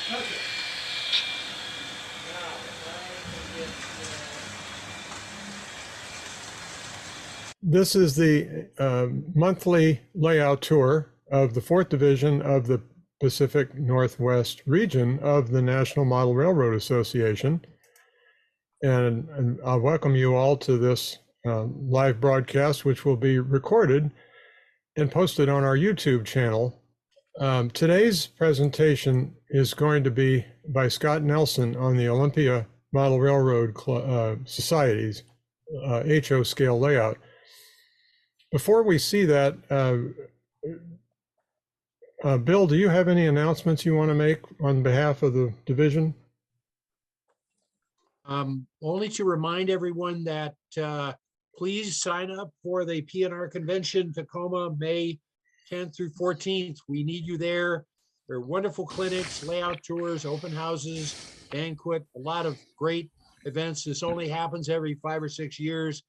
Okay. Now, if I can get, This is the monthly layout tour of the 4th Division of the Pacific Northwest region of the National Model Railroad Association. And I'll welcome you all to this live broadcast, which will be recorded and posted on our YouTube channel. Today's presentation is going to be by Scott Nelson on the Olympia Model Railroad Society's HO scale layout. Before we see that, Bill, do you have any announcements you want to make on behalf of the division? Only to remind everyone that please sign up for the PNR convention, Tacoma, May 10th through 14th. We need you there. There are wonderful clinics, layout tours, open houses, banquet, a lot of great events. This only happens every 5 or 6 years,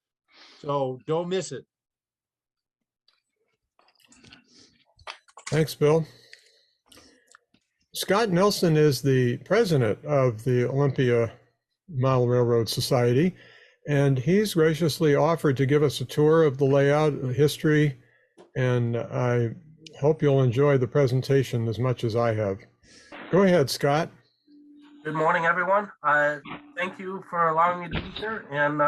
so don't miss it. Thanks, Bill. Scott Nelson is the president of the Olympia Model Railroad Society, and he's graciously offered to give us a tour of the layout, the history, and I hope you'll enjoy the presentation as much as I have. Go ahead, Scott. Good morning, everyone. Thank you for allowing me to be here and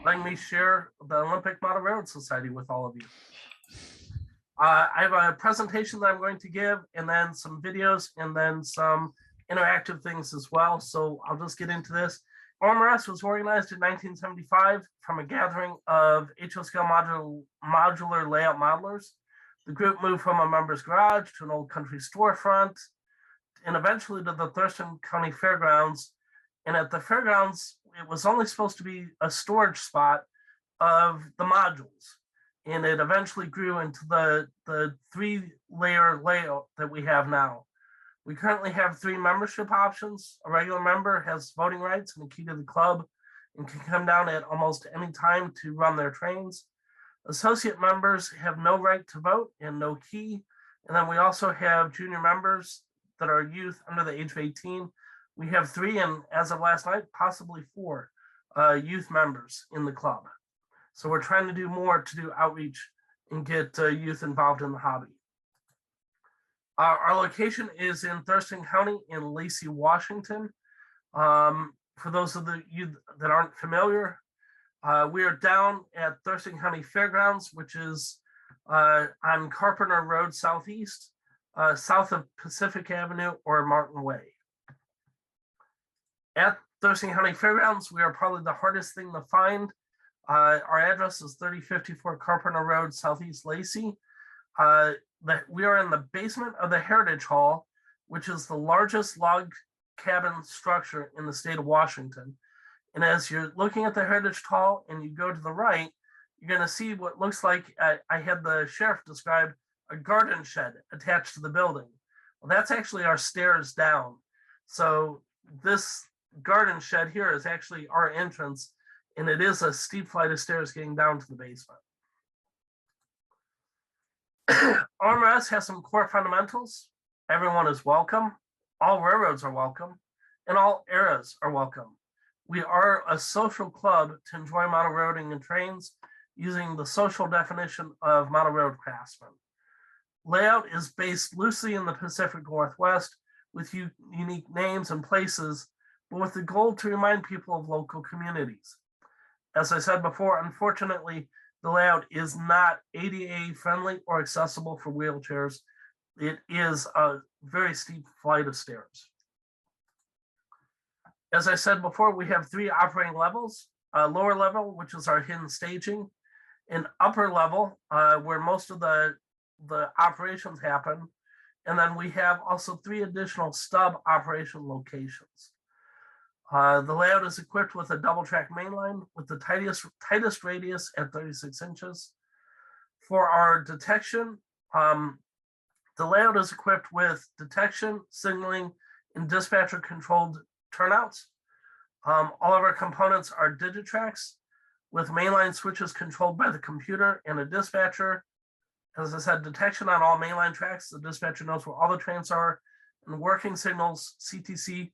letting me share the Olympic Model Railroad Society with all of you. I have a presentation that I'm going to give, and then some videos, and then some interactive things as well. So I'll just get into this. OMRS was organized in 1975 from a gathering of HO scale modular layout modelers. The group moved from a member's garage to an old country storefront, and eventually to the Thurston County Fairgrounds. And at the fairgrounds, it was only supposed to be a storage spot of the modules. And it eventually grew into the 3-layer layout that we have now. We currently have 3 membership options. A regular member has voting rights and a key to the club and can come down at almost any time to run their trains. Associate members have no right to vote and no key. And then we also have junior members that are youth under the age of 18. We have 3, and as of last night, possibly 4 youth members in the club. So we're trying to do more to do outreach and get youth involved in the hobby. Our location is in Thurston County in Lacey, Washington. For those of you that aren't familiar, we are down at Thurston County Fairgrounds, which is on Carpenter Road Southeast, south of Pacific Avenue or Martin Way. At Thurston County Fairgrounds, we are probably the hardest thing to find. Our address is 3054 Carpenter Road, Southeast Lacey. We are in the basement of the Heritage Hall, which is the largest log cabin structure in the state of Washington. And as you're looking at the Heritage Hall and you go to the right, you're going to see what looks like, I had the sheriff describe, a garden shed attached to the building. Well, that's actually our stairs down. So this garden shed here is actually our entrance, and it is a steep flight of stairs getting down to the basement. OMRS has some core fundamentals. Everyone is welcome. All railroads are welcome, and all eras are welcome. We are a social club to enjoy model railroading and trains using the social definition of model railroad craftsman. Layout is based loosely in the Pacific Northwest with unique names and places, but with the goal to remind people of local communities. As I said before, unfortunately, the layout is not ADA friendly or accessible for wheelchairs. It is a very steep flight of stairs. As I said before, we have 3 operating levels: a lower level, which is our hidden staging, an upper level, where most of the operations happen, and then we have also 3 additional stub operation locations. The layout is equipped with a double track mainline with the tightest radius at 36 inches. For our detection, the layout is equipped with detection, signaling, and dispatcher controlled turnouts. All of our components are Digitracks with mainline switches controlled by the computer and a dispatcher. As I said, detection on all mainline tracks. The dispatcher knows where all the trains are and working signals, CTC,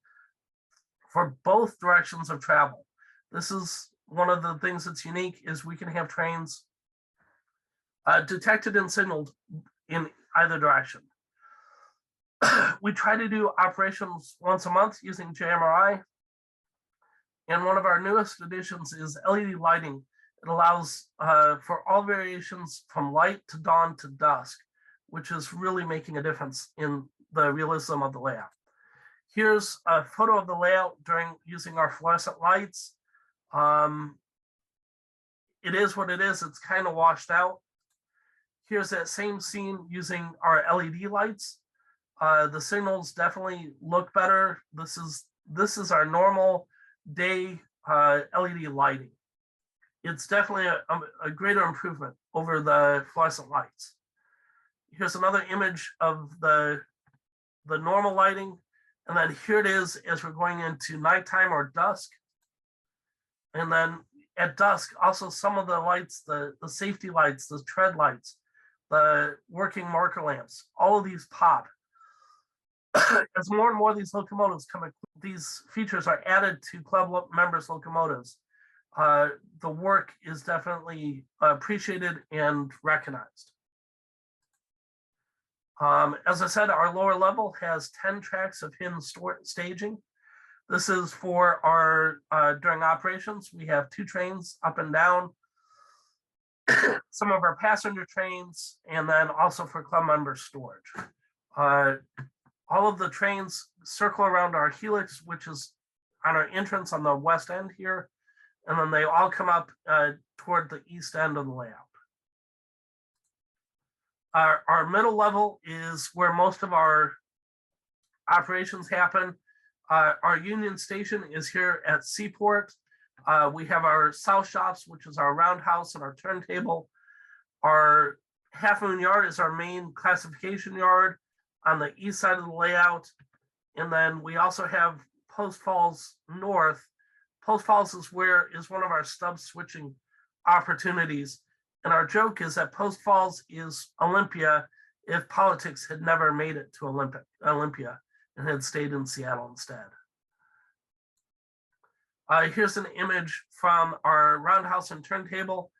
for both directions of travel. This is one of the things that's unique, is we can have trains detected and signaled in either direction. We try to do operations once a month using JMRI. And one of our newest additions is LED lighting. It allows for all variations from light to dawn to dusk, which is really making a difference in the realism of the layout. Here's a photo of the layout during using our fluorescent lights. It is what it is. It's kind of washed out. Here's that same scene using our LED lights. The signals definitely look better. This is our normal day LED lighting. It's definitely a greater improvement over the fluorescent lights. Here's another image of the normal lighting. And then here it is as we're going into nighttime or dusk. And then at dusk, also some of the lights, the safety lights, the tread lights, the working marker lamps, all of these pop. As more and more of these locomotives these features are added to club members' locomotives. The work is definitely appreciated and recognized. As I said, our lower level has 10 tracks of hidden staging. This is for our, during operations, we have 2 trains up and down, some of our passenger trains, and then also for club member storage. All of the trains circle around our helix, which is on our entrance on the west end here, and then they all come up toward the east end of the layout. Our middle level is where most of our operations happen. Our Union Station is here at Seaport. We have our south shops, which is our roundhouse and our turntable. Our Half Moon Yard is our main classification yard on the east side of the layout. And then we also have Post Falls North. Post Falls is one of our stub switching opportunities. And our joke is that Post Falls is Olympia if politics had never made it to Olympia and had stayed in Seattle instead. Here's an image from our roundhouse and turntable.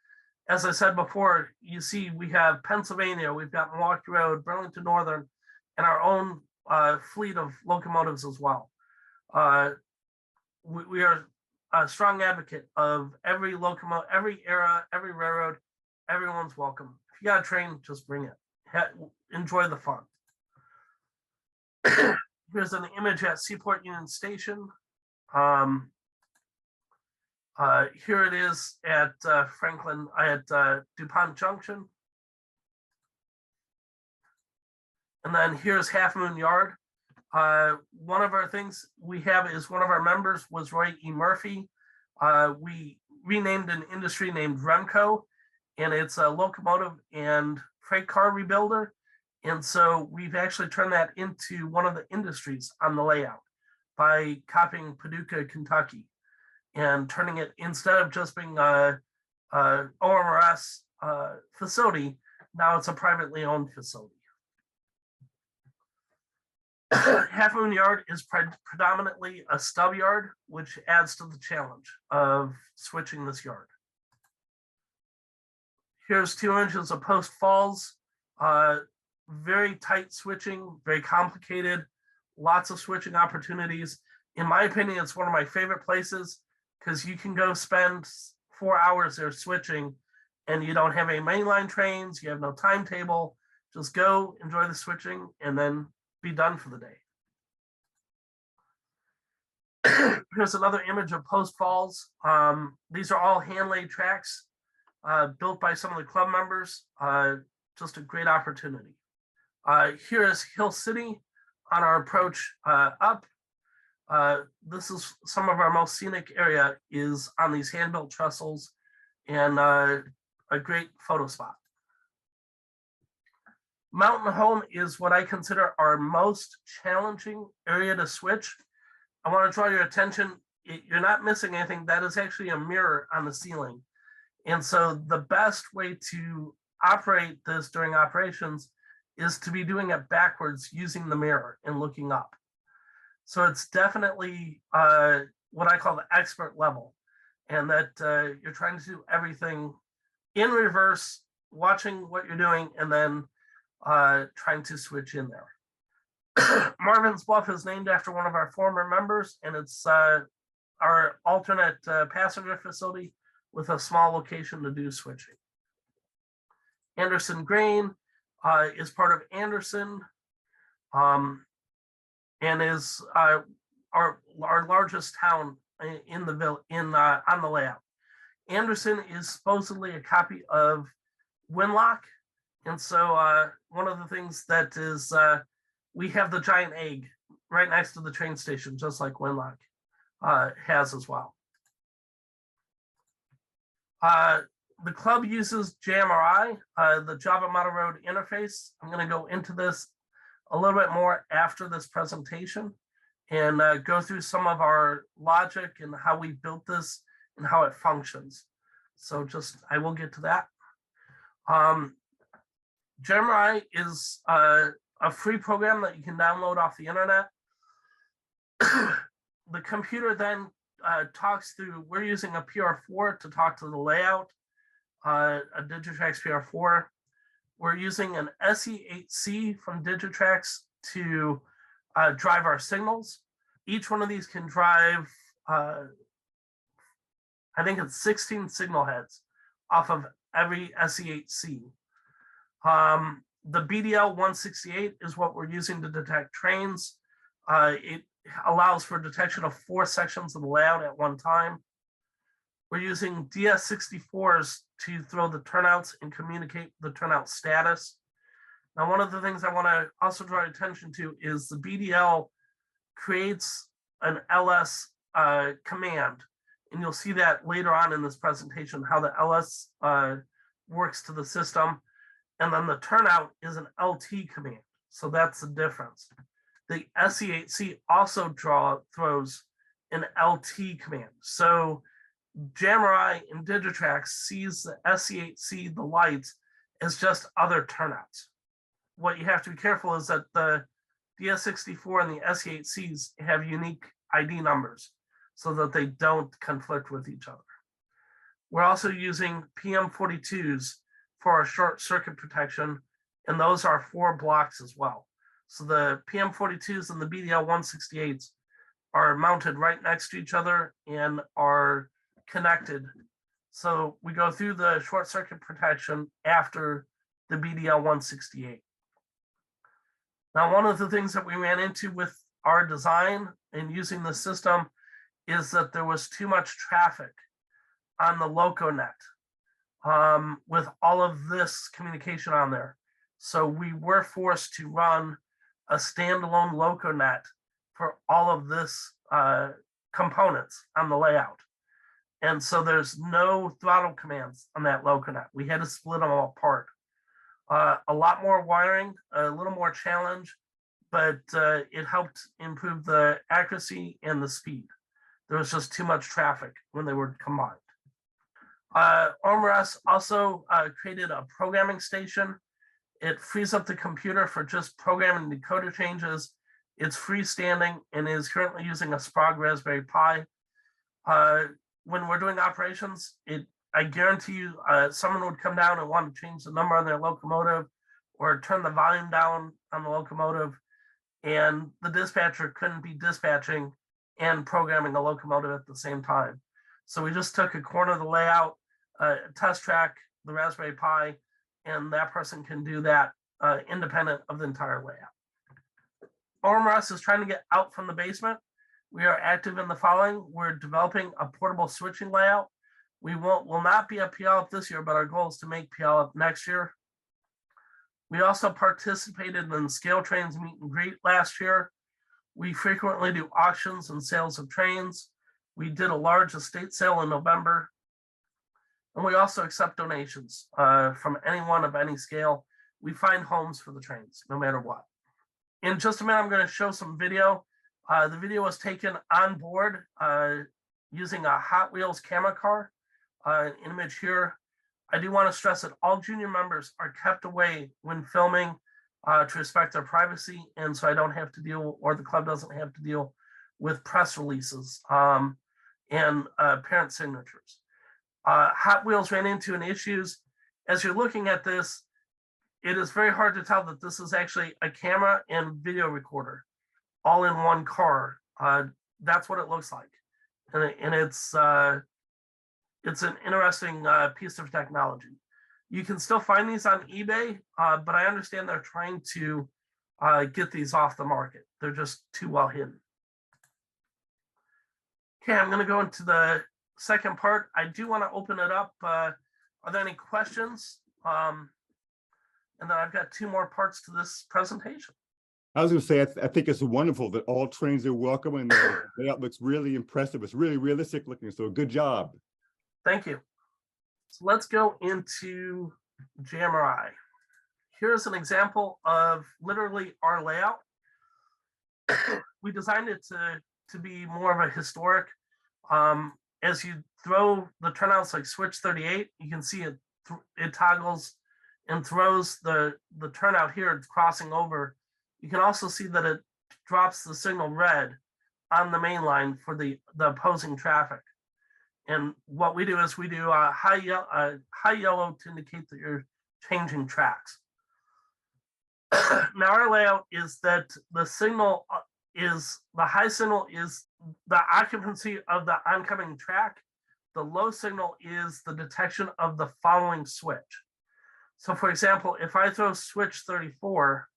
As I said before, you see we have Pennsylvania, we've got Milwaukee Road, Burlington Northern, and our own fleet of locomotives as well. We are a strong advocate of every locomotive, every era, every railroad. Everyone's welcome. If you got a train, just bring it. Enjoy the fun. Here's an image at Seaport Union Station. Here it is at DuPont Junction. And then here's Half Moon Yard. One of our things we have is one of our members was Roy E. Murphy. We renamed an industry named Remco, and it's a locomotive and freight car rebuilder. And so we've actually turned that into one of the industries on the layout by copying Paducah, Kentucky, and turning it, instead of just being a OMRS facility, now it's a privately owned facility. Half Moon Yard is predominantly a stub yard, which adds to the challenge of switching this yard. Here's 2 inches of Post Falls. Very tight switching, very complicated, lots of switching opportunities. In my opinion, it's one of my favorite places because you can go spend 4 hours there switching and you don't have any mainline trains, you have no timetable. Just go enjoy the switching and then be done for the day. Here's another image of Post Falls. These are all hand-laid tracks built by some of the club members. Just a great opportunity. Here is Hill City on our approach up. This is some of our most scenic area is on these hand-built trestles and a great photo spot. Mountain Home is what I consider our most challenging area to switch. I want to draw your attention. You're not missing anything. That is actually a mirror on the ceiling. And so the best way to operate this during operations is to be doing it backwards using the mirror and looking up. So it's definitely what I call the expert level, and that you're trying to do everything in reverse, watching what you're doing, and then trying to switch in there. Marvin's Bluff is named after one of our former members, and it's our alternate passenger facility with a small location to do switching. Anderson Grain is part of Anderson, and is our largest town in the on the layout. Anderson is supposedly a copy of Winlock, and so one of the things that is we have the giant egg right next to the train station, just like Winlock has as well. The club uses JMRI, the Java Model Road interface. I'm going to go into this a little bit more after this presentation and go through some of our logic and how we built this and how it functions. So I will get to that. JMRI is a free program that you can download off the internet. The computer then talks through, we're using a PR4 to talk to the layout, a Digitrax PR4. We're using an SE8C from Digitrax to drive our signals. Each one of these can drive, I think it's 16 signal heads off of every SE8C. The BDL 168 is what we're using to detect trains. It allows for detection of 4 sections of the layout at one time. We're using DS64s to throw the turnouts and communicate the turnout status. Now, one of the things I want to also draw attention to is the BDL creates an LS command, and you'll see that later on in this presentation, how the LS works to the system. And then the turnout is an LT command. So that's the difference. The SE8C also throws an LT command. So JMRI and Digitrax sees the SE8C, the lights, as just other turnouts. What you have to be careful is that the DS64 and the SE8Cs have unique ID numbers so that they don't conflict with each other. We're also using PM42s for our short circuit protection, and those are 4 blocks as well. So the PM42s and the BDL 168s are mounted right next to each other and are connected. So we go through the short circuit protection after the BDL 168. Now, one of the things that we ran into with our design and using the system is that there was too much traffic on the LocoNet. With all of this communication on there. So we were forced to run a standalone LocoNet for all of this components on the layout. And so there's no throttle commands on that LocoNet. We had to split them all apart. A lot more wiring, a little more challenge, but it helped improve the accuracy and the speed. There was just too much traffic when they were combined. OMRS also created a programming station. It frees up the computer for just programming decoder changes. It's freestanding and is currently using a Sprague Raspberry Pi. When we're doing operations, I guarantee you someone would come down and want to change the number on their locomotive or turn the volume down on the locomotive, and the dispatcher couldn't be dispatching and programming a locomotive at the same time. So we just took a corner of the layout, test track, the Raspberry Pi, and that person can do that independent of the entire layout. OMRS is trying to get out from the basement. We are active in the following. We're developing a portable switching layout. We will not be at PLF this year, but our goal is to make PLF next year. We also participated in Scale Trains meet and greet last year. We frequently do auctions and sales of trains. We did a large estate sale in November. And we also accept donations from anyone of any scale. We find homes for the trains, no matter what. In just a minute, I'm going to show some video. The video was taken on board using a Hot Wheels camera car, an image here. I do want to stress that all junior members are kept away when filming to respect their privacy, and so I don't have to deal, or the club doesn't have to deal with press releases and parent signatures. Hot Wheels ran into an issues. As you're looking at this, it is very hard to tell that this is actually a camera and video recorder all in one car. That's what it looks like, and it's an interesting piece of technology. You can still find these on eBay, but I understand they're trying to get these off the market. They're just too well hidden. Okay, I'm going to go into the second part. I do want to open it up. Are there any questions? And then I've got two more parts to this presentation. I was going to say, I think it's wonderful that all trains are welcome, and the layout looks really impressive. It's really realistic looking, so good job. Thank you. So let's go into JMRI. Here's an example of literally our layout. We designed it to be more of a historic. As you throw the turnouts like switch 38, you can see it toggles and throws the turnout here, it's crossing over. You can also see that it drops the signal red on the main line for the opposing traffic. And what we do is we do a high yellow to indicate that you're changing tracks. Now our layout is that the signal the high signal is the occupancy of the oncoming track. The low signal is the detection of the following switch. So for example, if I throw switch 34,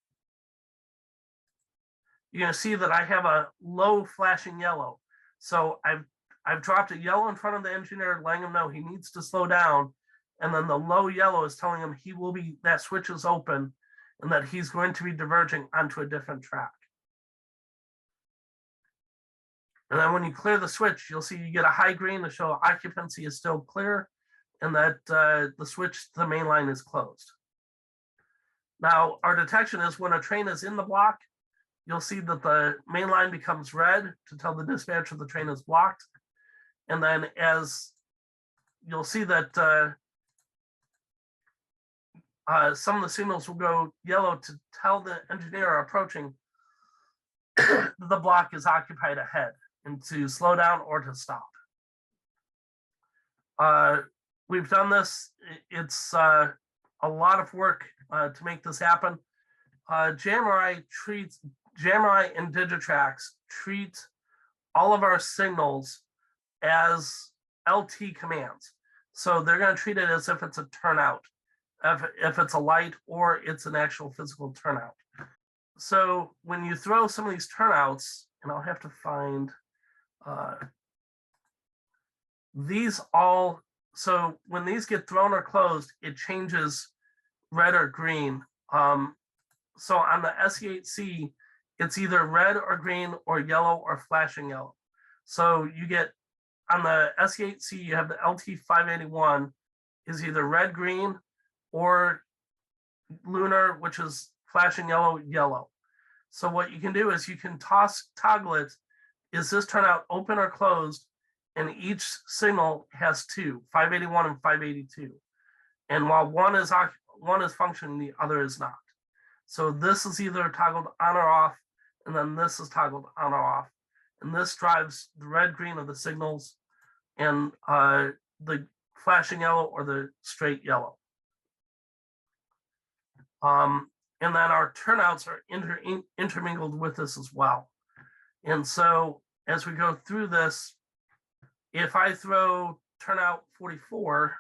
you're going to see that I have a low flashing yellow. So I've dropped a yellow in front of the engineer, letting him know he needs to slow down. And then the low yellow is telling him that switch is open and that he's going to be diverging onto a different track. And then when you clear the switch, you'll see you get a high green to show occupancy is still clear and that the switch to the main line is closed. Now, our detection is when a train is in the block, you'll see that the main line becomes red to tell the dispatcher the train is blocked. And then as you'll see that some of the signals will go yellow to tell the engineer approaching the block is occupied ahead and to slow down or to stop. We've done this. It's a lot of work to make this happen. JMRI and Digitrax treat all of our signals as LT commands. So they're going to treat it as if it's a turnout, if it's a light or it's an actual physical turnout. So when you throw some of these turnouts, and I'll have to find these all, so when these get thrown or closed, it changes red or green. So on the SE8C, it's either red or green or yellow or flashing yellow. So you get, on the SE8C, you have the LT581 is either red, green, or lunar, which is flashing yellow, yellow. So what you can do is you can toggle it. Is this turnout open or closed? And each signal has two, 581 and 582. And while one is functioning, the other is not. So this is either toggled on or off, and then this is toggled on or off. And this drives the red, green of the signals and the flashing yellow or the straight yellow. And then our turnouts are intermingled with this as well. And so as we go through this, if I throw turnout 44,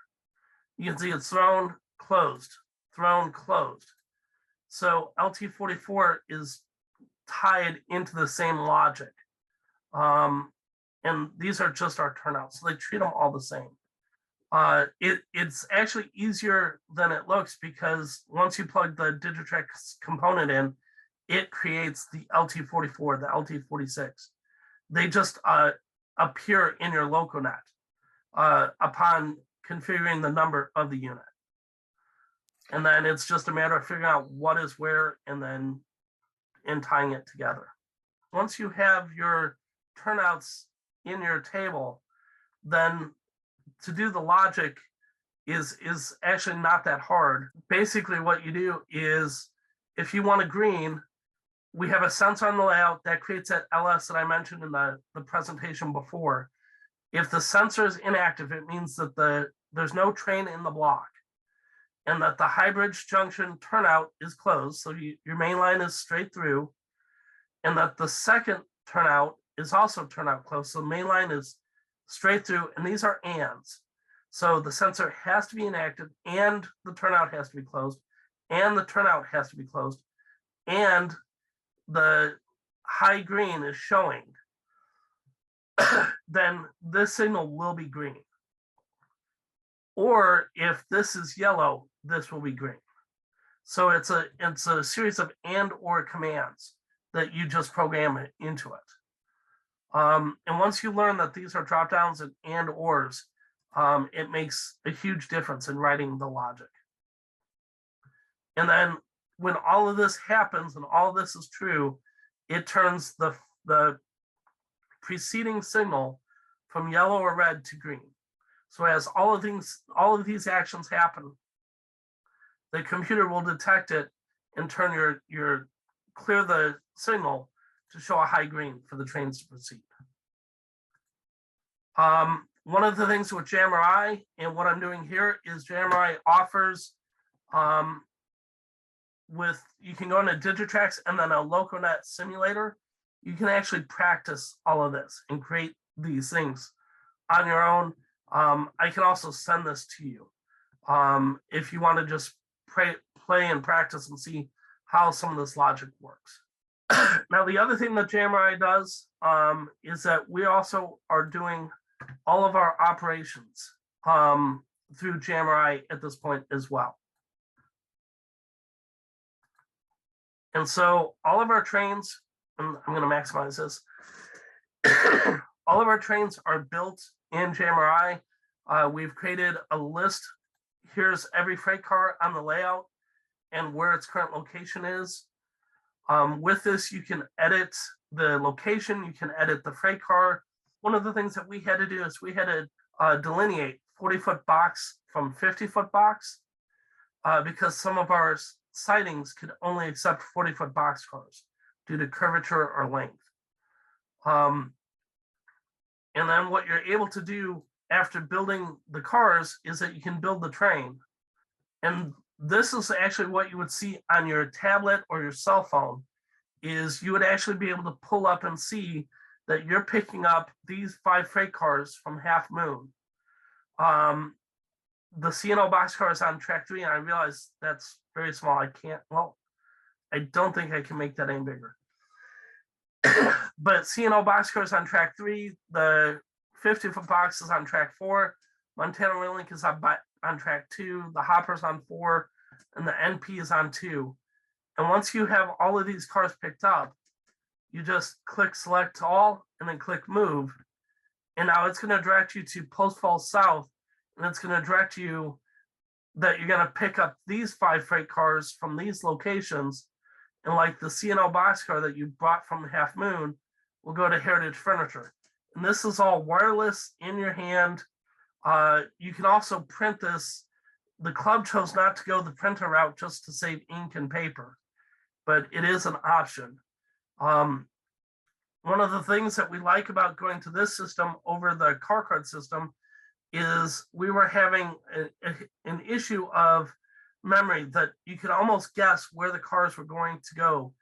you can see it's thrown, closed, thrown, closed. So LT44 is tied into the same logic. And these are just our turnouts. So they treat them all the same. It's actually easier than it looks because once you plug the Digitrax component in, it creates the LT44, the LT46. They just appear in your LocoNet upon configuring the number of the unit. And then it's just a matter of figuring out what is where and then tying it together. Once you have your turnouts in your table, then to do the logic is actually not that hard. Basically what you do is if you want a green, we have a sensor on the layout that creates that LS that I mentioned in the presentation before. If the sensor is inactive, it means that there's no train in the block and that the high bridge junction turnout is closed. So your main line is straight through, and that the second turnout is also turnout closed. So the main line is straight through, and these are ands. So the sensor has to be inactive, and the turnout has to be closed, and the turnout has to be closed, and the high green is showing, then this signal will be green. Or if this is yellow, this will be green. So it's a series of and or commands that you just program it into it. And once you learn that these are drop downs and ors, it makes a huge difference in writing the logic. And then when all of this happens and all of this is true, it turns the preceding signal from yellow or red to green. So as all of these actions happen, the computer will detect it and turn your clear the signal to show a high green for the trains to proceed. One of the things with JMRI and what I'm doing here is JMRI offers you can go into Digitrax and then a LocoNet simulator. You can actually practice all of this and create these things on your own. I can also send this to you if you want to just play and practice and see how some of this logic works. Now, the other thing that JMRI does is that we also are doing all of our operations through JMRI at this point as well. And so all of our trains, and I'm going to maximize this, all of our trains are built in JMRI. We've created a list. Here's every freight car on the layout and where its current location is. With this, you can edit the location, you can edit the freight car. One of the things that we had to do is we had to delineate 40-foot box from 50-foot box because some of our sidings could only accept 40-foot box cars due to curvature or length. And then what you're able to do after building the cars is that you can build the train. And this is actually what you would see on your tablet or your cell phone, is you would actually be able to pull up and see that you're picking up these 5 freight cars from Half Moon. The C&O boxcar is on track 3, and I realize that's very small. I don't think I can make that any bigger. But C&O boxcar is on track 3, the 50-foot box is on track 4, Montana Rail Link is on track 2, the Hopper's on 4, and the NP is on 2. And once you have all of these cars picked up, you just click select all and then click move. And now it's going to direct you to Post Falls South, and it's going to direct you that you're going to pick up these 5 freight cars from these locations. And like the C&O boxcar that you brought from Half Moon will go to Heritage Furniture. And this is all wireless in your hand. You can also print this. The club chose not to go the printer route just to save ink and paper, but it is an option. One of the things that we like about going to this system over the car card system is we were having an issue of memory that you could almost guess where the cars were going to go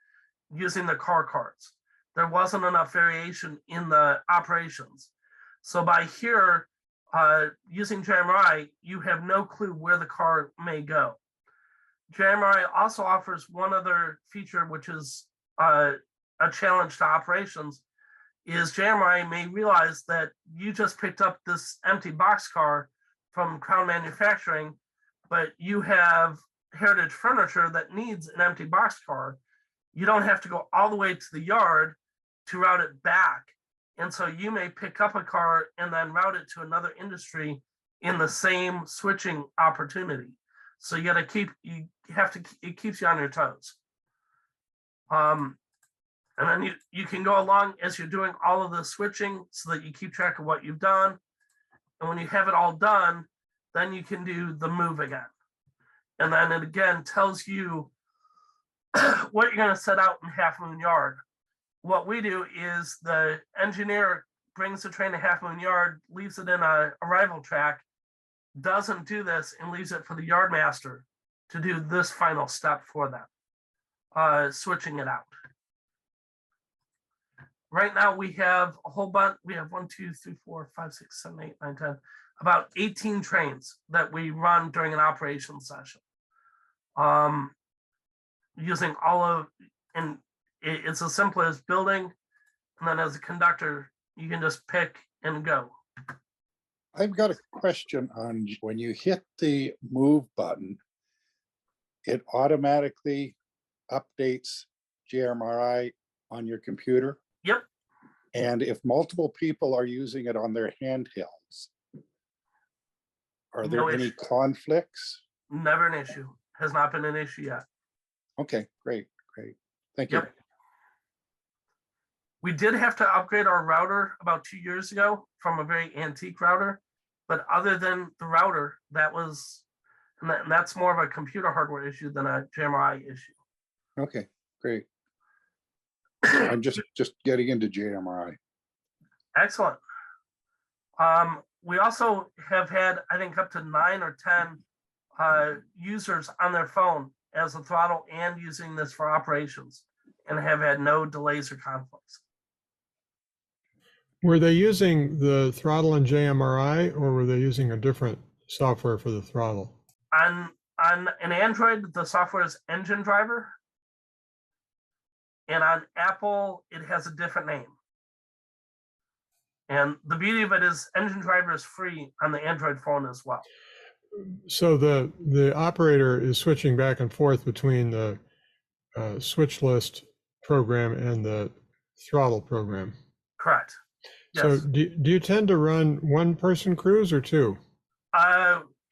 using the car cards. There wasn't enough variation in the operations. So by here, using JMRI, you have no clue where the car may go. JMRI also offers one other feature, which is a challenge to operations, is JMRI may realize that you just picked up this empty boxcar from Crown Manufacturing, but you have Heritage Furniture that needs an empty boxcar. You don't have to go all the way to the yard to route it back. And so you may pick up a car and then route it to another industry in the same switching opportunity. So you got to it keeps you on your toes. And then you can go along as you're doing all of the switching so that you keep track of what you've done. And when you have it all done, then you can do the move again. And then it again tells you what you're going to set out in Half Moon Yard. What we do is the engineer brings the train to Half Moon Yard, leaves it in a arrival track, doesn't do this, and leaves it for the yard master to do this final step for them, switching it out. Right now we have a whole bunch. We have 1, 2, 3, 4, 5, 6, 7, 8, 9, 10, about 18 trains that we run during an operation session. Using all of, and it's as simple as building, and then as a conductor, you can just pick and go. I've got a question on when you hit the move button, it automatically updates JMRI on your computer. Yep. And if multiple people are using it on their handhelds, are there No any issue. conflicts? Never an issue. Has not been an issue yet. Okay, great. Thank you. Yep. We did have to upgrade our router about 2 years ago from a very antique router, but other than the router, and that's more of a computer hardware issue than a JMRI issue. Okay, great. I'm just getting into JMRI. Excellent. We also have had, I think, up to 9 or 10 users on their phone as a throttle and using this for operations, and have had no delays or conflicts. Were they using the throttle in JMRI, or were they using a different software for the throttle? On an Android, the software is Engine Driver, and on Apple, it has a different name. And the beauty of it is Engine Driver is free on the Android phone as well. So the operator is switching back and forth between the switch list program and the throttle program. Correct. So Yes. do you tend to run one-person crews or two?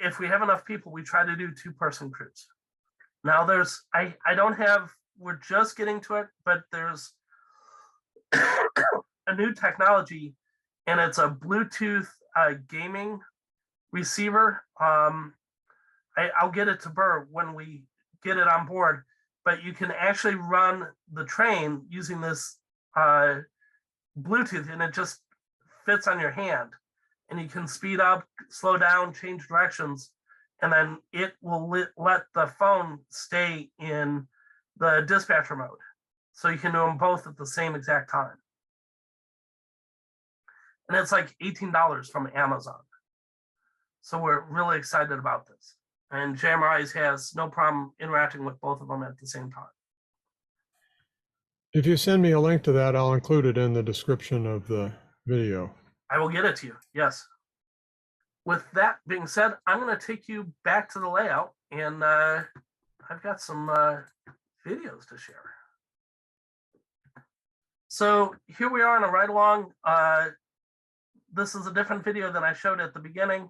If we have enough people, we try to do 2-person crews. Now I don't have, we're just getting to it, but there's a new technology, and it's a Bluetooth gaming receiver. I'll get it to Burr when we get it on board, but you can actually run the train using this Bluetooth, and it just fits on your hand, and you can speed up, slow down, change directions, and then it will let the phone stay in the dispatcher mode. So you can do them both at the same exact time. And it's like $18 from Amazon. So we're really excited about this. And JMRI has no problem interacting with both of them at the same time. If you send me a link to that, I'll include it in the description of the video. I will get it to you, yes. With that being said, I'm going to take you back to the layout, and I've got some videos to share. So here we are on a ride along. This is a different video than I showed at the beginning.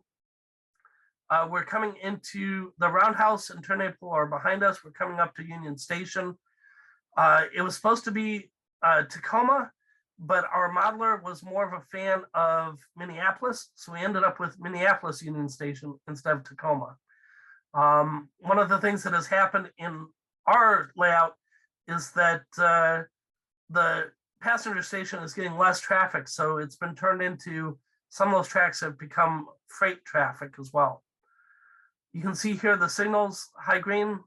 We're coming into the roundhouse and turntable are behind us. We're coming up to Union Station. It was supposed to be Tacoma, but our modeler was more of a fan of Minneapolis, so we ended up with Minneapolis Union Station instead of Tacoma. One of the things that has happened in our layout is that the passenger station is getting less traffic, so it's been turned into, some of those tracks have become freight traffic as well. You can see here the signals, high green.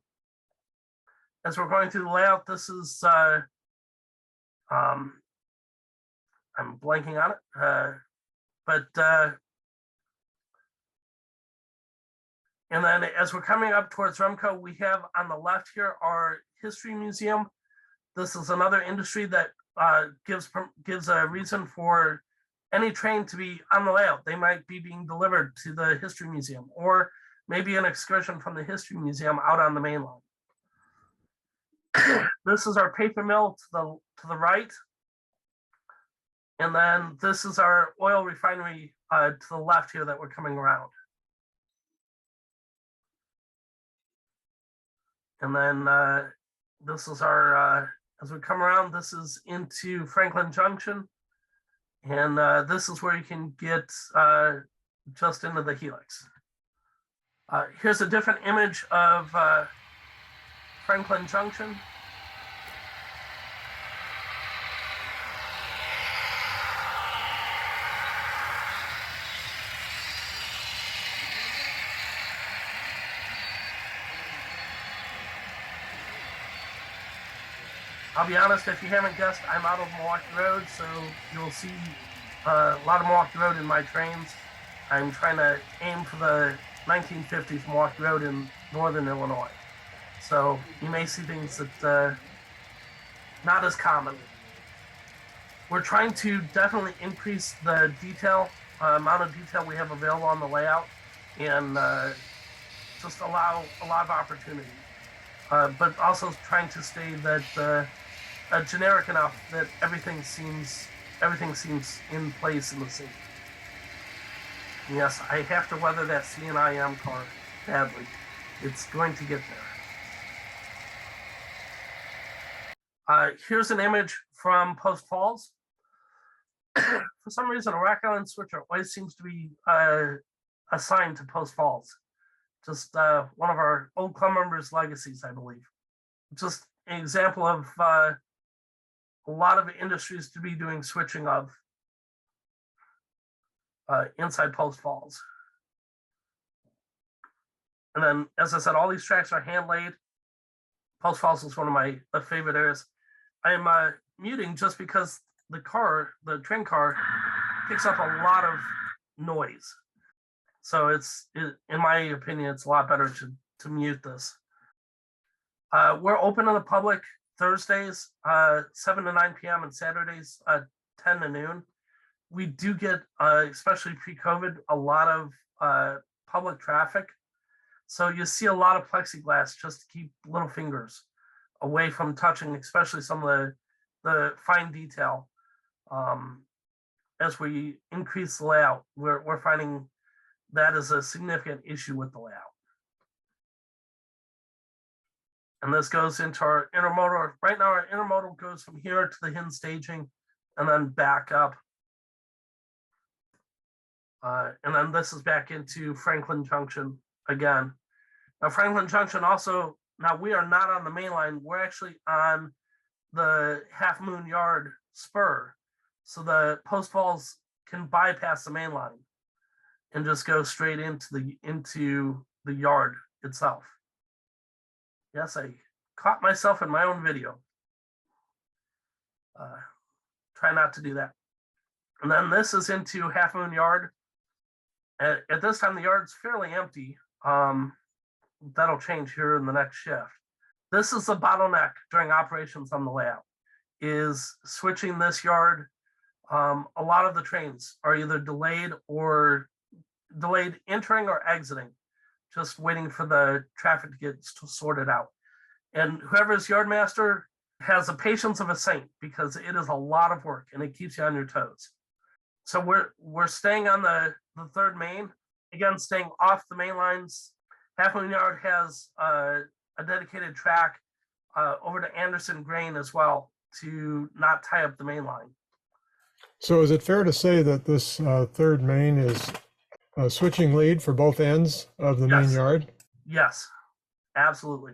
As we're going through the layout, this is, I'm blanking on it, and then as we're coming up towards Remco, we have on the left here our history museum. This is another industry that gives a reason for any train to be on the layout. They might be being delivered to the history museum, or maybe an excursion from the history museum out on the main line. This is our paper mill to the right. And then this is our oil refinery to the left here that we're coming around. And then this is our, as we come around, this is into Franklin Junction. And this is where you can get just into the helix. Here's a different image of Franklin Junction. I'll be honest, if you haven't guessed, I'm out of Milwaukee Road, so you'll see a lot of Milwaukee Road in my trains. I'm trying to aim for the 1950s Milwaukee Road in northern Illinois. So you may see things that not as common. We're trying to definitely increase the detail, amount of detail we have available on the layout, and just allow a lot of opportunity. But also trying to stay that generic enough that everything seems in place in the city. Yes, I have to weather that CNIM car badly. It's going to get there. Here's an image from Post Falls. For some reason, a Rock Island switcher always seems to be assigned to Post Falls. Just one of our old club members' legacies, I believe. Just an example of a lot of industries to be doing switching of inside Post Falls. And then, as I said, all these tracks are hand laid. Post Falls is one of my favorite areas. I am muting just because the train car, picks up a lot of noise. So in my opinion, it's a lot better to mute this. We're open to the public Thursdays, 7 to 9 p.m. and Saturdays, 10 to noon. We do get, especially pre-COVID, a lot of public traffic. So you see a lot of plexiglass just to keep little fingers away from touching, especially some of the fine detail. As we increase the layout, we're finding that is a significant issue with the layout. And this goes into our intermodal. Right now, our intermodal goes from here to the Hin staging and then back up. And then this is back into Franklin Junction again. Now, Franklin Junction also, now we are not on the main line. We're actually on the Half Moon Yard spur. So the Post Falls can bypass the main line and just go straight into the yard itself. Yes, I caught myself in my own video. Try not to do that. And then this is into Half Moon Yard. At this time, the yard's fairly empty. That'll change here in the next shift. This is the bottleneck during operations on the layout, is switching this yard. A lot of the trains are either delayed entering or exiting, just waiting for the traffic to get sorted out. And whoever's yard master has the patience of a saint, because it is a lot of work and it keeps you on your toes. So we're staying on the third main, again, staying off the main lines. Half Moon Yard has a dedicated track over to Anderson Grain as well to not tie up the main line. So is it fair to say that this third main is a switching lead for both ends of the main yard? Yes, absolutely.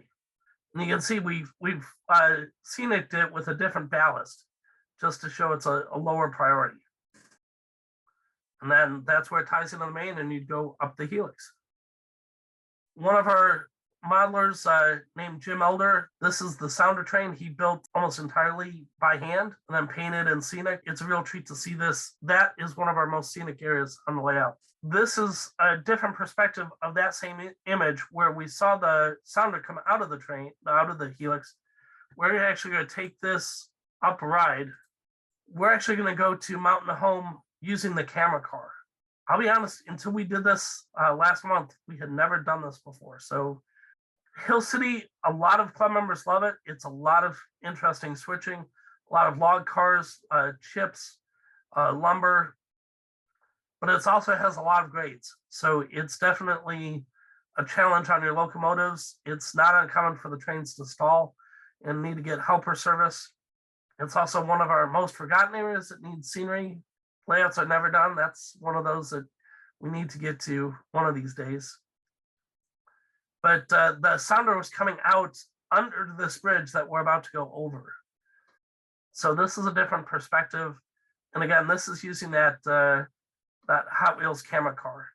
And you can see we've scenicked it with a different ballast just to show it's a lower priority. And then that's where it ties into the main and you'd go up the helix. One of our modelers named Jim Elder, this is the sounder train he built almost entirely by hand and then painted and scenic. It's a real treat to see this. That is one of our most scenic areas on the layout. This is a different perspective of that same image where we saw the sounder come out of the train, out of the helix. We're actually going to take this up a ride. We're actually going to go to Mountain Home using the camera car. I'll be honest, until we did this last month, we had never done this before. So Hill City, a lot of club members love it. It's a lot of interesting switching, a lot of log cars, chips, lumber, but it also has a lot of grades. So it's definitely a challenge on your locomotives. It's not uncommon for the trains to stall and need to get helper service. It's also one of our most forgotten areas that needs scenery. Layouts are never done. That's one of those that we need to get to one of these days. But the sounder was coming out under this bridge that we're about to go over. So this is a different perspective. And again, this is using that Hot Wheels camera car.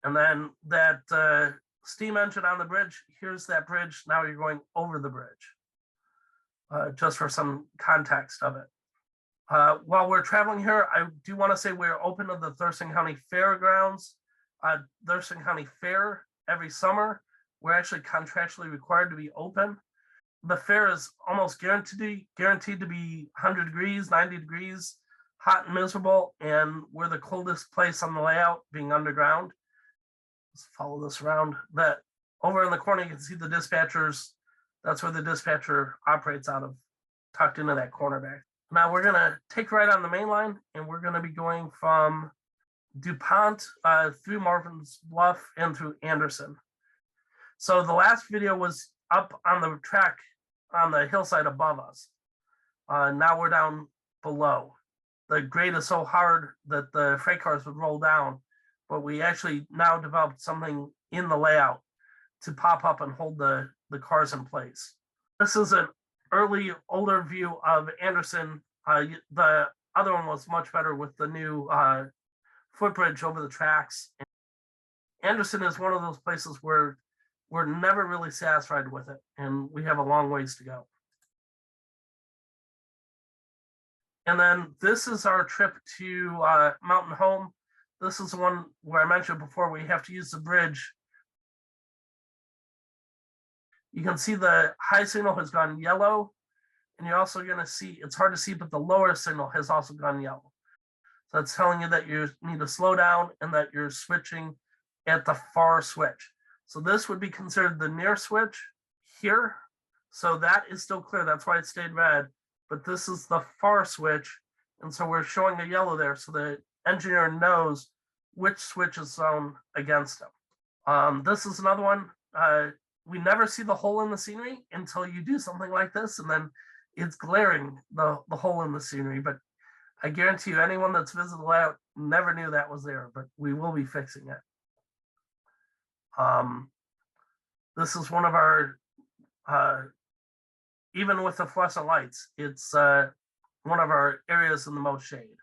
And then that steam engine on the bridge, here's that bridge. Now you're going over the bridge. just for some context of it. While we're traveling here, I do want to say we're open to the Thurston County Fairgrounds, Thurston County Fair every summer. We're actually contractually required to be open. The fair is almost guaranteed to be 100 degrees, 90 degrees, hot and miserable, and we're the coldest place on the layout, being underground. Let's follow this around. That over in the corner, you can see the dispatchers. That's where the dispatcher operates out of, tucked into that corner back. Now we're gonna take right on the main line, and we're gonna be going from DuPont through Marvin's Bluff and through Anderson. So the last video was up on the track on the hillside above us. Now we're down below. The grade is so hard that the freight cars would roll down, but we actually now developed something in the layout to pop up and hold the cars in place. This is an early, older view of Anderson. The other one was much better with the new footbridge over the tracks. Anderson is one of those places where we're never really satisfied with it, and we have a long ways to go. And then this is our trip to Mountain Home. This is the one where I mentioned before we have to use the bridge. You can see the high signal has gone yellow, and you're also going to see, it's hard to see, but the lower signal has also gone yellow. So it's telling you that you need to slow down and that you're switching at the far switch. So this would be considered the near switch here. So that is still clear. That's why it stayed red. But this is the far switch. And so we're showing a yellow there. So the engineer knows which switch is zoned against him. This is another one. We never see the hole in the scenery until you do something like this. And then it's glaring, the hole in the scenery. But I guarantee you, anyone that's visited the layout never knew that was there. But we will be fixing it. This is one of our, even with the fluorescent lights, it's one of our areas in the most shade.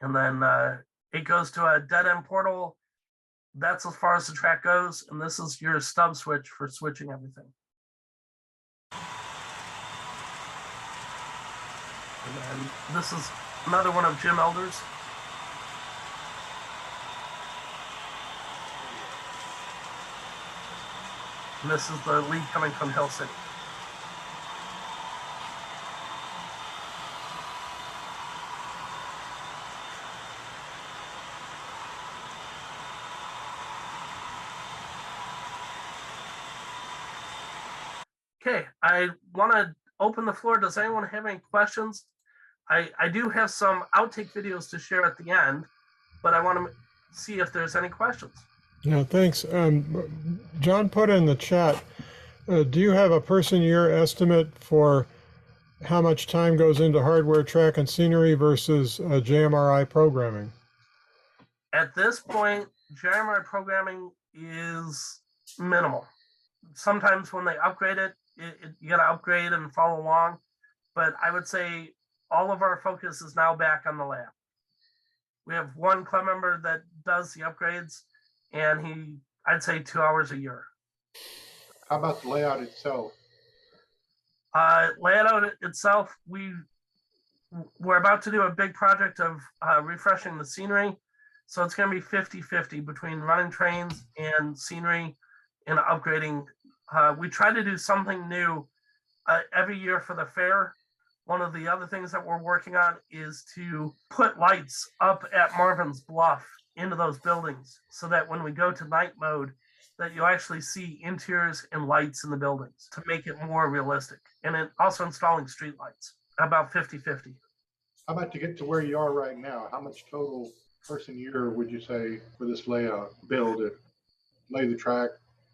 And then it goes to a dead end portal. That's as far as the track goes. And this is your stub switch for switching everything. And then this is another one of Jim Elder's. And this is the lead coming from Hill City. Okay, I want to open the floor. Does anyone have any questions? I do have some outtake videos to share at the end, but I want to see if there's any questions. Yeah, thanks. John put in the chat, do you have a person year estimate for how much time goes into hardware, track, and scenery versus JMRI programming? At this point, JMRI programming is minimal. Sometimes when they upgrade it, you got to upgrade and follow along. But I would say all of our focus is now back on the lab. We have one club member that does the upgrades, and I'd say 2 hours a year. How about the layout itself? Layout itself, we're about to do a big project of refreshing the scenery. So it's going to be 50-50 between running trains and scenery and upgrading. We try to do something new every year for the fair. One of the other things that we're working on is to put lights up at Marvin's Bluff into those buildings so that when we go to night mode, that you'll actually see interiors and lights in the buildings to make it more realistic. And then also installing street lights, about 50-50. How about to get to where you are right now? How much total person year would you say for this layout? Build it, lay the track,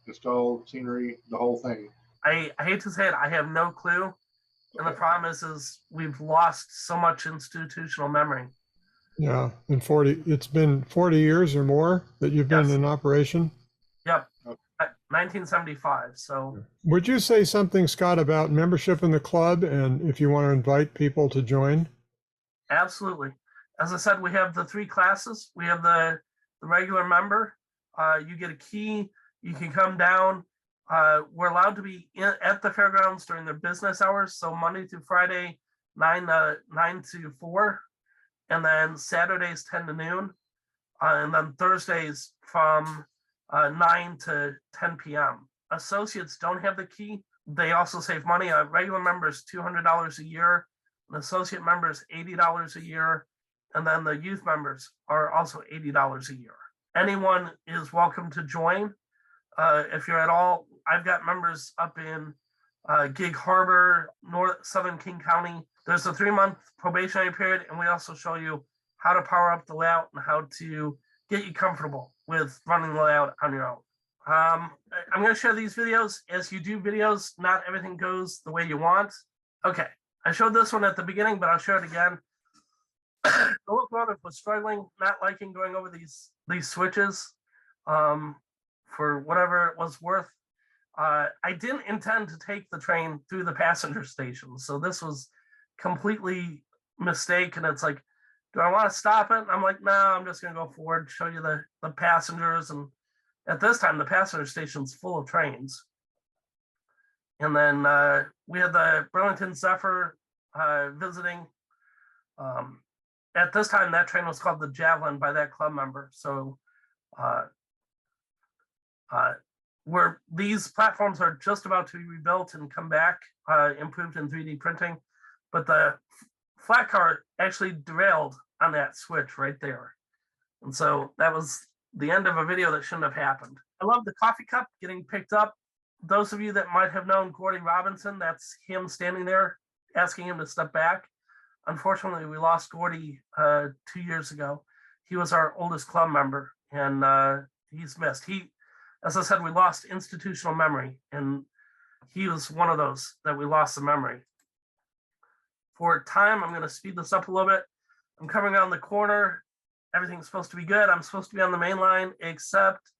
install scenery, the whole thing? I hate to say it, I have no clue. And the problem is we've lost so much institutional memory. Yeah, and it's been 40 years or more that you've been in operation? Yep, 1975, so. Would you say something, Scott, about membership in the club and if you want to invite people to join? Absolutely. As I said, we have the 3 classes. We have the regular member. You get a key. You can come down. we're allowed to be at the fairgrounds during their business hours. So Monday through Friday, 9 to 4, and then Saturdays 10 to noon, and then Thursdays from 9 to 10 p.m. Associates don't have the key. They also save money. A regular member is $200 a year. An associate member is $80 a year. And then the youth members are also $80 a year. Anyone is welcome to join. If you're at all, I've got members up in Gig Harbor, Southern King County. There's a 3-month probationary period, and we also show you how to power up the layout and how to get you comfortable with running the layout on your own. I'm going to share these videos. As you do videos, not everything goes the way you want. Okay, I showed this one at the beginning, but I'll show it again. The locomotive was struggling, not liking going over these switches for whatever it was worth. I didn't intend to take the train through the passenger station, so this was completely mistake. And it's like, do I want to stop it? And I'm like, no, I'm just going to go forward, show you the passengers. And at this time, the passenger station's full of trains. And then we had the Burlington Zephyr visiting. At this time, that train was called the Javelin by that club member. So where these platforms are just about to be rebuilt and come back, improved in 3D printing. But the flat car actually derailed on that switch right there. And so that was the end of a video that shouldn't have happened. I love the coffee cup getting picked up. Those of you that might have known Gordy Robinson, that's him standing there asking him to step back. Unfortunately, we lost Gordy 2 years ago. He was our oldest club member, and he's missed. As I said, we lost institutional memory, and he was one of those that we lost the memory. For time, I'm going to speed this up a little bit. I'm coming around the corner. Everything's supposed to be good. I'm supposed to be on the main line, except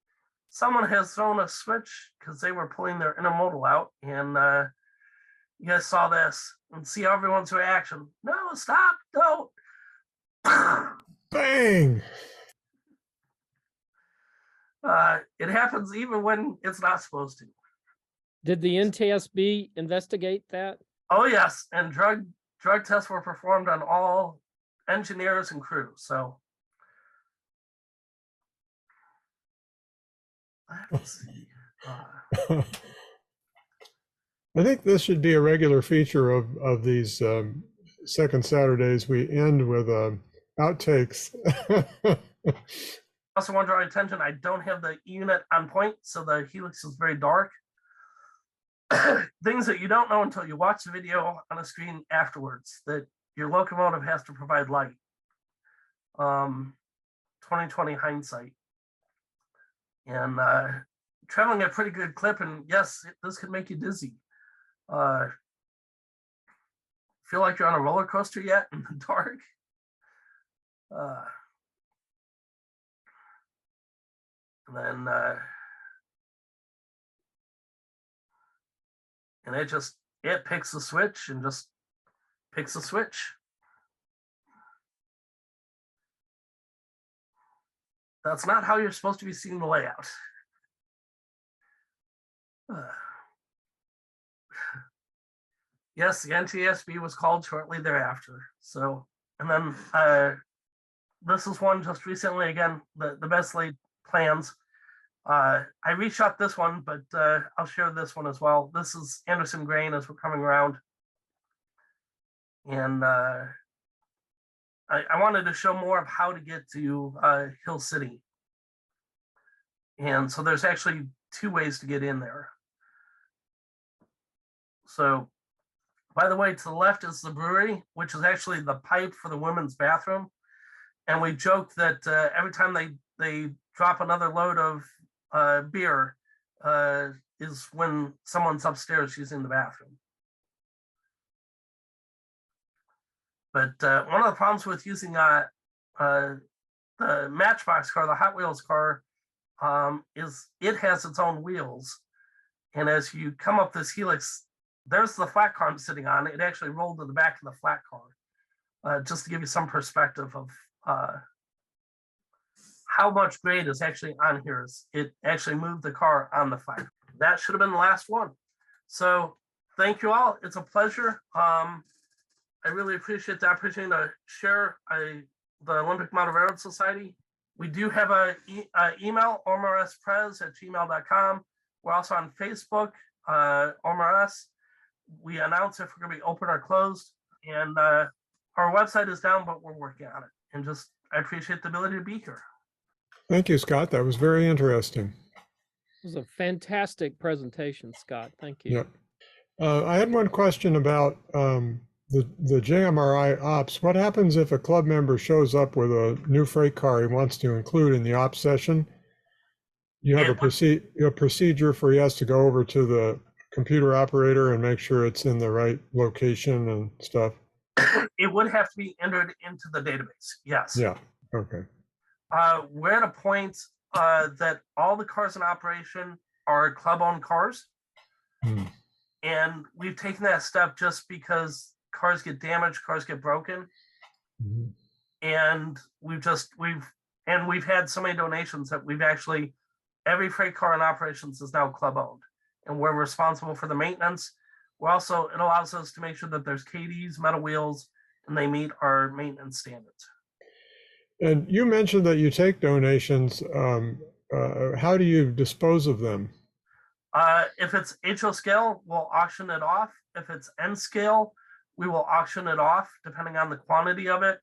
someone has thrown a switch because they were pulling their intermodal out. And you guys saw this and see everyone's reaction. No, stop, don't. Bang! It happens even when it's not supposed to. Did the NTSB investigate that? Oh, yes. And drug tests were performed on all engineers and crew. So let's see. I think this should be a regular feature of these second Saturdays. We end with outtakes. Also want to draw your attention, I don't have the unit on point, so the helix is very dark. Things that you don't know until you watch the video on a screen afterwards, that your locomotive has to provide light. 2020 hindsight. And traveling at a pretty good clip, and yes, this could make you dizzy. Feel like you're on a roller coaster yet in the dark? And then and it picks the switch and just picks the switch. That's not how you're supposed to be seeing the layout. Yes, the NTSB was called shortly thereafter. So, and then this is one just recently, again, the best laid plans. I reshot this one, but I'll share this one as well. This is Anderson Grain as we're coming around. And I wanted to show more of how to get to Hill City. And so there's actually 2 ways to get in there. So, by the way, to the left is the brewery, which is actually the pipe for the women's bathroom. And we joked that every time they drop another load of beer is when someone's upstairs using the bathroom. But one of the problems with using the Matchbox car, the Hot Wheels car, is it has its own wheels. And as you come up this helix, there's the flat car I'm sitting on. It actually rolled to the back of the flat car, just to give you some perspective of how much grade is actually on here. It actually moved the car on the flat. that should have been the last one. So thank you all. It's a pleasure. I really appreciate the opportunity to share the Olympic Model Railroad Society. We do have a email, omrsprez@gmail.com. We're also on Facebook, OMRS. We announce if we're going to be open or closed. And our website is down, but we're working on it. And I appreciate the ability to be here. Thank you, Scott. That was very interesting. It was a fantastic presentation, Scott. Thank you. Yeah. I had one question about the JMRI ops. What happens if a club member shows up with a new freight car he wants to include in the ops session? You have a procedure for he has to go over to the computer operator and make sure it's in the right location and stuff? It would have to be entered into the database. Yes. Yeah. Okay. We're at a point that all the cars in operation are club-owned cars. And we've taken that step just because cars get damaged, cars get broken. And we've had so many donations that every freight car in operations is now club-owned. And we're responsible for the maintenance. It allows us to make sure that there's KDs, metal wheels, and they meet our maintenance standards. And you mentioned that you take donations. How do you dispose of them? If it's HO scale, we'll auction it off. If it's N scale, we will auction it off depending on the quantity of it.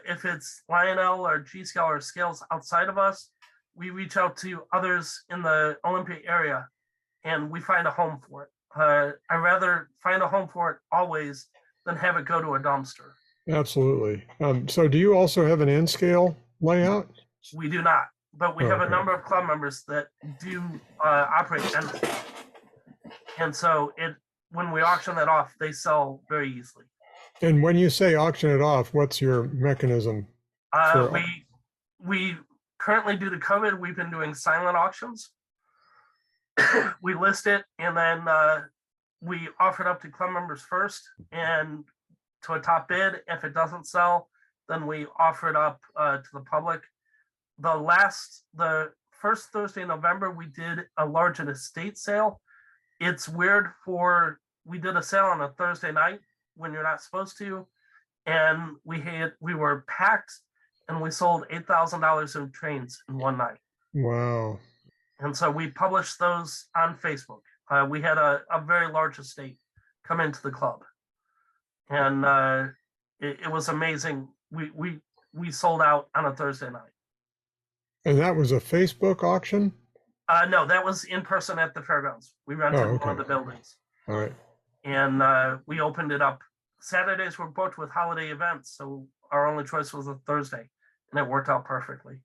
If it's Lionel or G scale or scales outside of us, we reach out to others in the Olympia area and we find a home for it. I'd rather find a home for it always than have it go to a dumpster. Absolutely. So do you also have an N scale layout? We do not, but we have a number of club members that do operate N scale. And so when we auction that off, they sell very easily. And when you say auction it off, what's your mechanism? We currently, due to COVID, we've been doing silent auctions. We list it and then we offer it up to club members first and to a top bid. If it doesn't sell, then we offer it up to the public. The first Thursday in November, we did a large estate sale. It's weird we did a sale on a Thursday night when you're not supposed to. And we were packed and we sold $8,000 in trains in one night. Wow. And so we published those on Facebook. We had a very large estate come into the club. And it was amazing. We sold out on a Thursday night. And that was a Facebook auction? No, that was in person at the fairgrounds. We rented one of the buildings. All right. And we opened it up. Saturdays were booked with holiday events, so our only choice was a Thursday, and it worked out perfectly.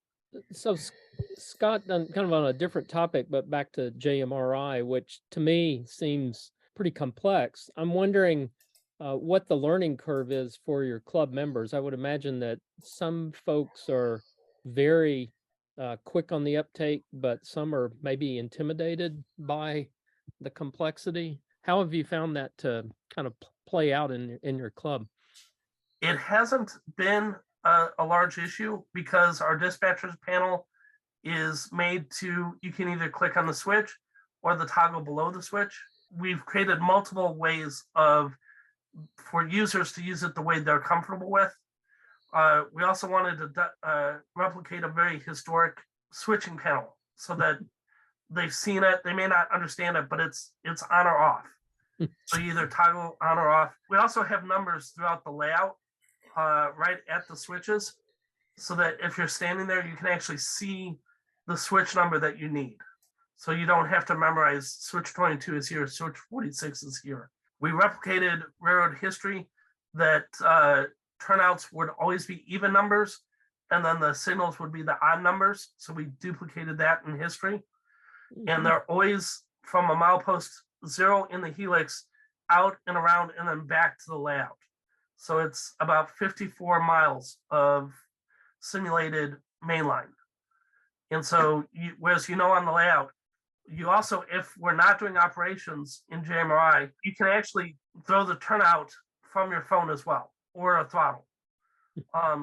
So Scott, kind of on a different topic, but back to JMRI, which to me seems pretty complex. I'm wondering what the learning curve is for your club members. I would imagine that some folks are very quick on the uptake, but some are maybe intimidated by the complexity. How have you found that to kind of play out in your club? It hasn't been a large issue because our dispatchers panel is made you can either click on the switch or the toggle below the switch. We've created multiple ways for users to use it the way they're comfortable with. We also wanted to replicate a very historic switching panel so that they've seen it. They may not understand it, but it's on or off. So you either toggle on or off. We also have numbers throughout the layout right at the switches so that if you're standing there, you can actually see the switch number that you need. So you don't have to memorize switch 22 is here, switch 46 is here. We replicated railroad history that turnouts would always be even numbers and then the signals would be the odd numbers. So we duplicated that in history. And they're always from a milepost 0 in the helix out and around and then back to the layout. So it's about 54 miles of simulated mainline. And so whereas on the layout, you also, if we're not doing operations in JMRI, you can actually throw the turnout from your phone as well, or a throttle.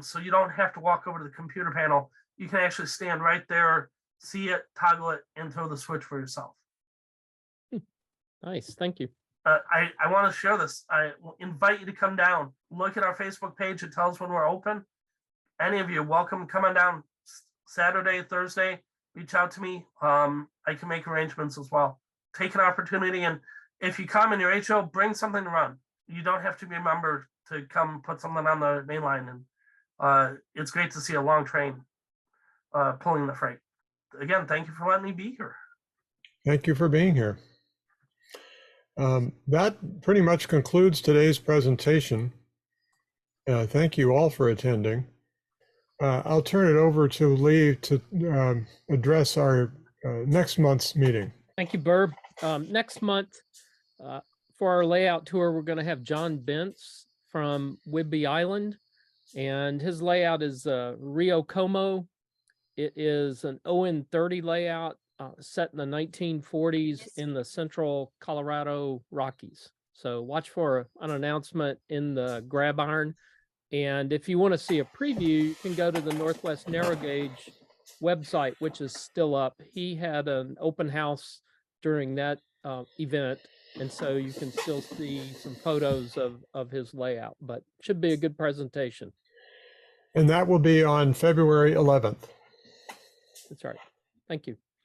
So you don't have to walk over to the computer panel. You can actually stand right there, see it, toggle it, and throw the switch for yourself. Nice, thank you. I want to share this. I invite you to come down. Look at our Facebook page. It tells when we're open. Any of you, welcome. Come on down Saturday, Thursday. Reach out to me. I can make arrangements as well. Take an opportunity, and if you come and you're HO, bring something to run. You don't have to be a member to come put something on the main line. And it's great to see a long train pulling the freight. Again, thank you for letting me be here. Thank you for being here. That pretty much concludes today's presentation. Thank you all for attending. I'll turn it over to Lee to address our next month's meeting. Thank you, Burb. Next month, for our layout tour, we're going to have John Bentz from Whidbey Island, and his layout is Rio Como. It is an ON30 layout set in the 1940s in the central Colorado Rockies. So watch for an announcement in the grab iron. And if you want to see a preview, you can go to the Northwest Narrow Gauge website, which is still up. He had an open house during that event, and so you can still see some photos of his layout, but should be a good presentation. And that will be on February 11th. That's right. Thank you.